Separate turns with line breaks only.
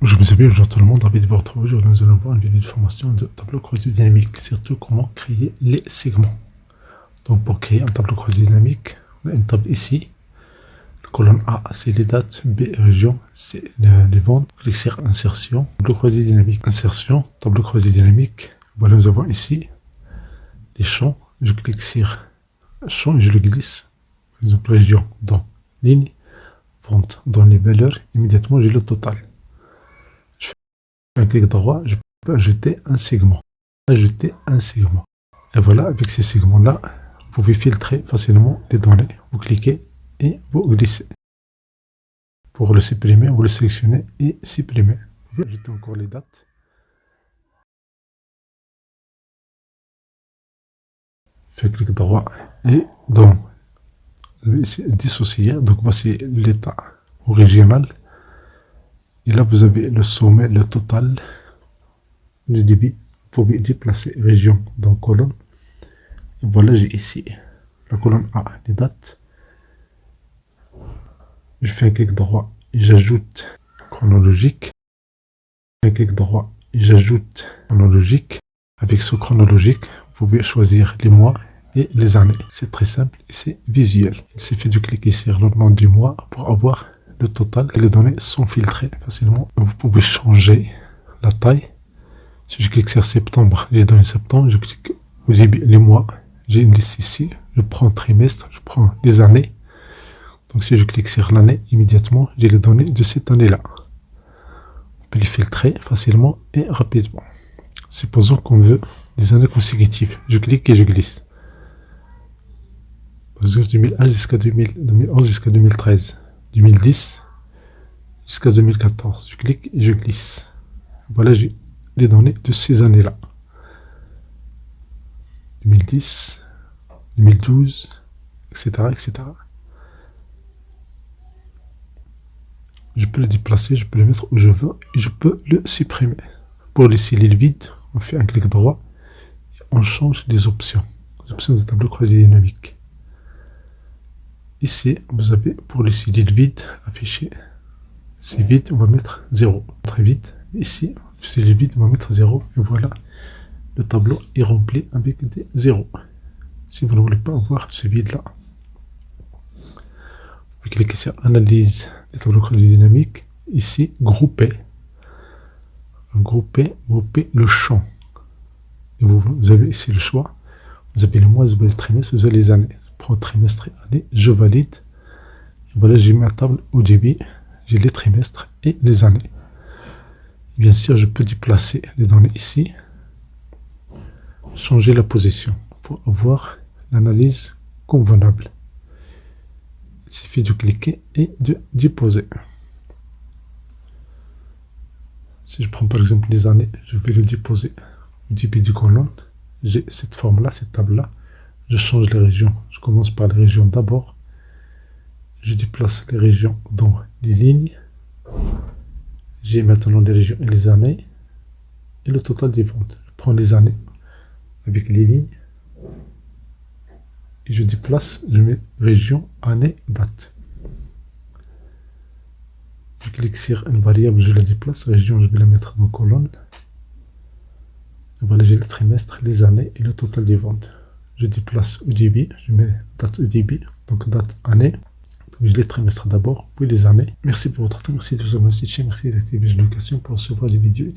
Je me bien, bonjour tout le monde, ravi de vous retrouver. Aujourd'hui, nous allons voir une vidéo de formation de tableau croisé dynamique, surtout comment créer les segments. Donc, pour créer un tableau croisé dynamique, on a une table ici. La colonne A, c'est les dates, B, région, C, les ventes. Clique sur insertion, tableau croisé dynamique, insertion, tableau croisé dynamique. Voilà, nous avons ici les champs. Je clique sur champ et je le glisse. Par exemple, région dans ligne, vente dans les valeurs. Immédiatement, j'ai le total. Un clic droit, je peux ajouter un segment. Ajouter un segment. Et voilà, avec ces segments-là, vous pouvez filtrer facilement les données. Vous cliquez et vous glissez. Pour le supprimer, vous le sélectionnez et supprimer. Vous pouvez ajouter encore les dates. Faites clic droit et donc dissocier. Donc voici l'état original. Et là, vous avez le sommet, le total, le débit. Vous pouvez déplacer région dans colonne. Et voilà, j'ai ici la colonne A, les dates. Je fais un clic droit et j'ajoute chronologique. Un clic droit et j'ajoute chronologique. Avec ce chronologique, vous pouvez choisir les mois et les années. C'est très simple et c'est visuel. Il suffit de cliquer sur le nom du mois pour avoir le total et les données sont filtrées facilement. Vous pouvez changer la taille. Si je clique sur septembre, les données septembre, je clique au début les mois. J'ai une liste ici. Je prends trimestre, je prends les années. Donc si je clique sur l'année, immédiatement, j'ai les données de cette année-là. On peut les filtrer facilement et rapidement. Supposons qu'on veut les années consécutives. Je clique et je glisse. Par exemple, 2001 jusqu'à 2011 jusqu'à 2013. 2010 jusqu'à 2014. Je clique et je glisse. Voilà, j'ai les données de ces années-là. 2010, 2012, etc., etc. Je peux le déplacer, je peux le mettre où je veux et je peux le supprimer. Pour laisser l'île vide, on fait un clic droit et on change les options. Les options de tableau croisé dynamique. Ici, vous avez pour laisser l'île vide affiché. C'est vide, on va mettre 0. Très vite. Ici, c'est l'île vide, on va mettre 0. Et voilà, le tableau est rempli avec des 0. Si vous ne voulez pas avoir ce vide-là, vous pouvez cliquer sur Analyse des tableaux croisés dynamiques. Ici, Grouper. Grouper le champ. Et vous avez ici le choix. Vous avez le mois, vous avez le trimestre, vous avez les années. Je prends trimestre et année, je valide. Et voilà, j'ai ma table au début. J'ai les trimestres et les années. Bien sûr, je peux déplacer les données ici. Changer la position pour avoir l'analyse convenable. Il suffit de cliquer et de déposer. Si je prends par exemple les années, je vais le déposer au début du colonne. J'ai cette forme-là, cette table-là. Je change les régions. Je commence par les régions d'abord. Je déplace les régions dans les lignes. J'ai maintenant les régions et les années. Et le total des ventes. Je prends les années avec les lignes. Et je déplace, je mets région, année, date. Je clique sur une variable, je la déplace. Région, je vais la mettre dans colonne. Et voilà, j'ai le trimestre, les années et le total des ventes. Je déplace au début, je mets date au début, donc date, année. Donc, je les trimestres d'abord, puis les années. Merci pour votre temps, merci de vous abonner à cette chaîne, merci d'activer les notifications pour recevoir des vidéos.